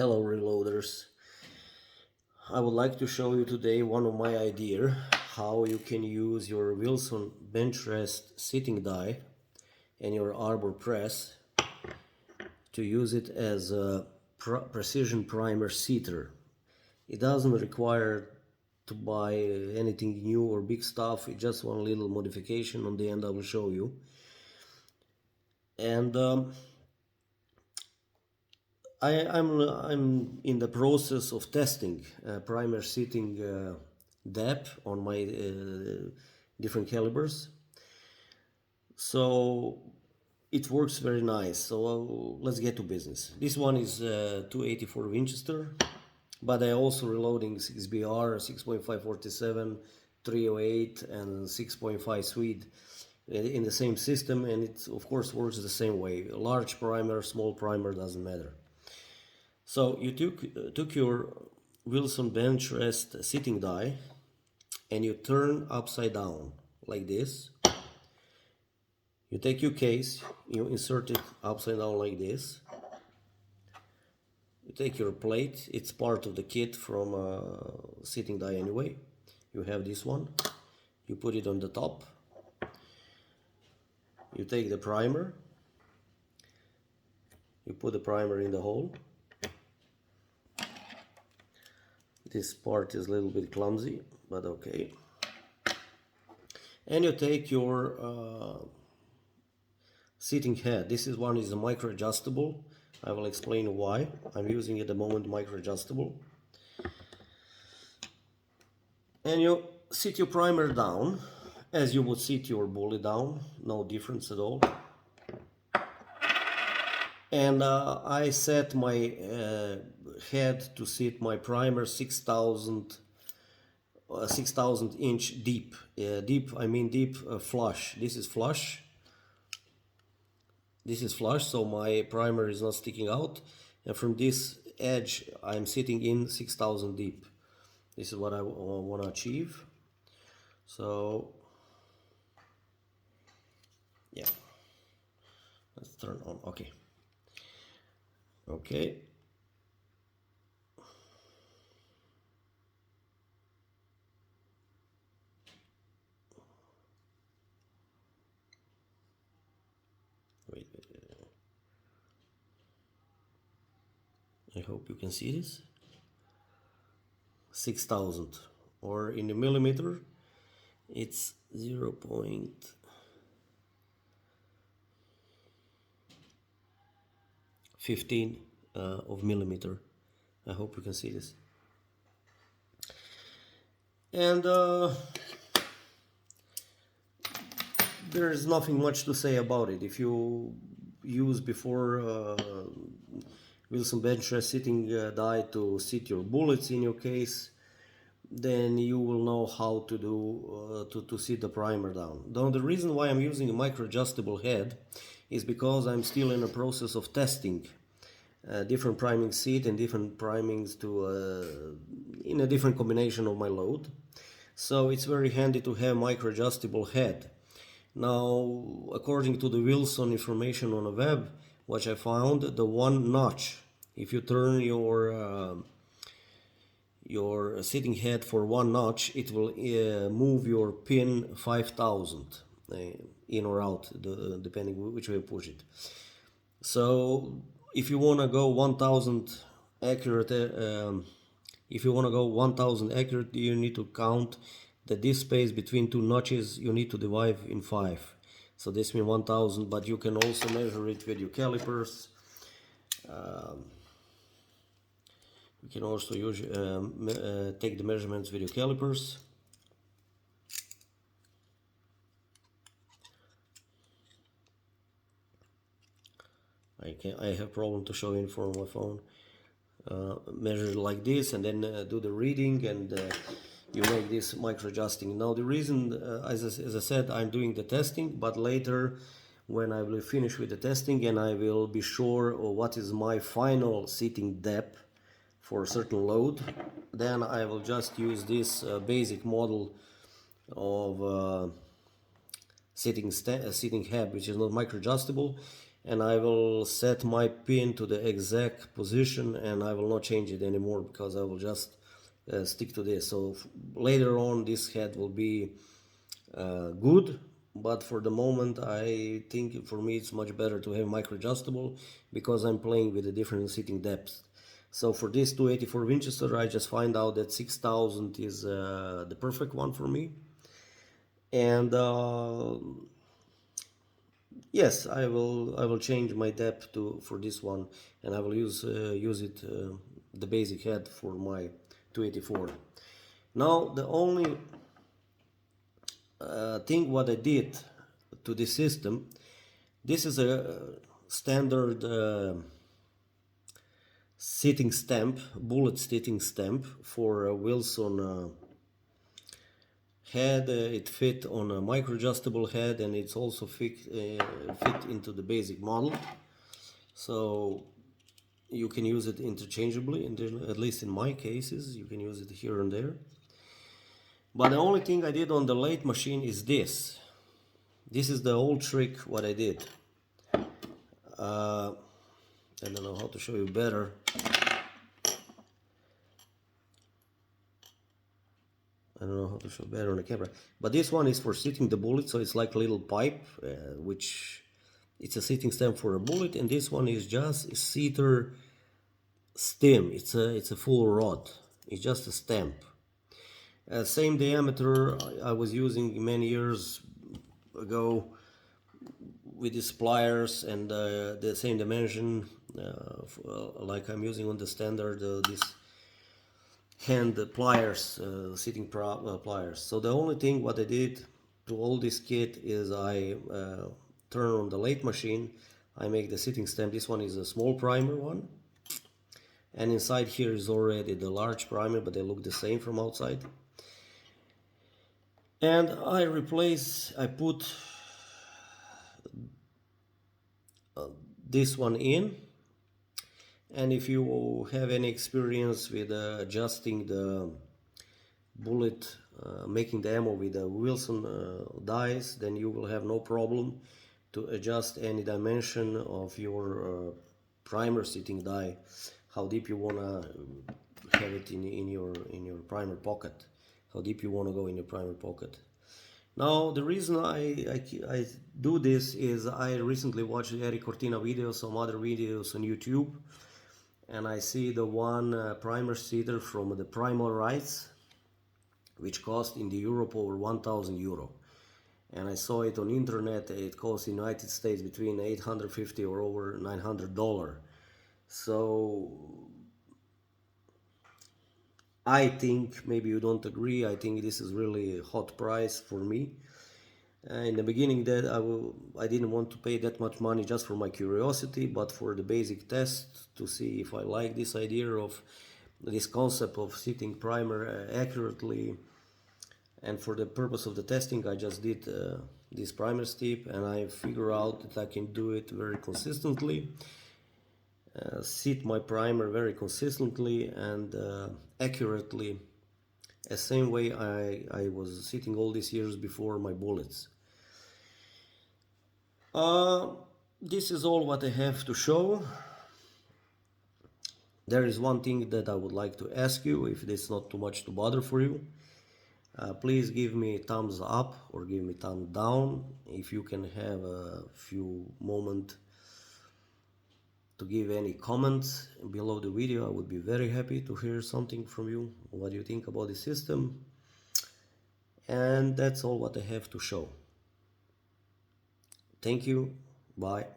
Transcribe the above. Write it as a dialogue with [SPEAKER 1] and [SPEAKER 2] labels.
[SPEAKER 1] Hello reloaders. I would like to show you today one of my ideas how you can use your Wilson bench rest sitting die and your arbor press to use it as a precision primer seater. It doesn't require to buy anything new or big stuff. It's just one little modification. On the end I will show you. And I'm in the process of testing primer seating depth on my different calibers, so it works very nice. So let's get to business. This one is 284 Winchester, but I also reloading 6BR, 6.547, 308 and 6.5 Swede in the same system, and it of course works the same way. A large primer, small primer, doesn't matter. So you took your Wilson bench rest sitting die and you turn upside down like this. You take your case, you insert it upside down like this. You take your plate, it's part of the kit from sitting die anyway. You have this one, you put it on the top. You take the primer, you put the primer in the hole. This part is a little bit clumsy, but okay. And you take your seating head. This one is a micro adjustable. I will explain why. I'm using at the moment micro adjustable. And you sit your primer down as you would sit your bullet down, no difference at all. And I set my head to sit my primer 6,000 inch deep. Deep, I mean deep flush. This is flush. This is flush, so my primer is not sticking out. And from this edge, I'm sitting in 6,000 deep. This is what I want to achieve. So, yeah. Let's turn on. Okay. Okay. Wait. I hope you can see this. 6,000, or in the millimeter, it's 0.15 of millimeter. I hope you can see this. And there is nothing much to say about it. If you use before Wilson bench rest sitting die to sit your bullets in your case, then you will know how to do to sit the primer down. Now the reason why I'm using a micro adjustable head is because I'm still in a process of testing different priming seat and different primings to in a different combination of my load. So it's very handy to have micro adjustable head. Now, according to the Wilson information on the web, what I found, the one notch, if you turn your sitting head for one notch, it will move your pin 5,000 in or out, depending which way you push it. So if you want to go 1,000 accurate, if you want to go 1,000 accurate, you need to count that this space between two notches you need to divide in 5. So this means 1,000, but you can also measure it with your calipers. You can also use take the measurements with your calipers. I have problem to show in from my phone. Measure it like this, and then do the reading, and you make this micro adjusting. Now the reason, as I said, I'm doing the testing, but later when I will finish with the testing and I will be sure of what is my final sitting depth for a certain load, then I will just use this basic model of sitting head, which is not micro adjustable, and I will set my pin to the exact position, and I will not change it anymore because I will just stick to this. So later on this head will be good, but for the moment I think for me it's much better to have micro adjustable because I'm playing with a different seating depth. So for this 284 Winchester I just find out that 6000 is the perfect one for me, and yes, I will change my depth to for this one, and I will use it the basic head for my 284. Now the only thing what I did to this system, this is a standard seating stamp, bullet seating stamp for a Wilson head. It fit on a micro adjustable head, and it's also fit into the basic model, so you can use it interchangeably, at least in my cases you can use it here and there. But the only thing I did on the lathe machine is this. This is the old trick what I did. I don't know how to show you better. I don't know how to show better on the camera. But this one is for seating the bullet, so it's like a little pipe, which it's a seating stamp for a bullet, and this one is just a seater stem. It's a full rod. It's just a stamp. Same diameter I was using many years ago with these pliers, and the same dimension like I'm using on the standard this hand pliers, seating pliers. So the only thing what I did to all this kit is I turn on the lathe machine, I make the seating stamp. This one is a small primer one, and inside here is already the large primer, but they look the same from outside. And I put this one in, and if you have any experience with adjusting the bullet, making the ammo with the Wilson dies, then you will have no problem to adjust any dimension of your primer seating die, how deep you want to have it in your primer pocket, how deep you want to go in your primer pocket. Now the reason I do this is I recently watched Eric Cortina videos, some other videos on YouTube, and I see the one primer seater from the Primal Rights, which cost in the Europe over 1000 euro. And I saw it on internet, it costs in the United States between $850 or over $900. So I think, maybe you don't agree, I think this is really a hot price for me. In the beginning that I didn't want to pay that much money just for my curiosity, but for the basic test to see if I like this idea of this concept of seating primer accurately. And for the purpose of the testing I just did this primer step, and I figure out that I can do it very consistently, seat my primer very consistently and accurately, the same way I was seating all these years before my bullets. This is all what I have to show. There is one thing that I would like to ask you, if it's not too much to bother for you. Please give me thumbs up or give me thumbs down. If you can have a few moments to give any comments below the video, I would be very happy to hear something from you. What do you think about the system? And that's all what I have to show. Thank you. Bye.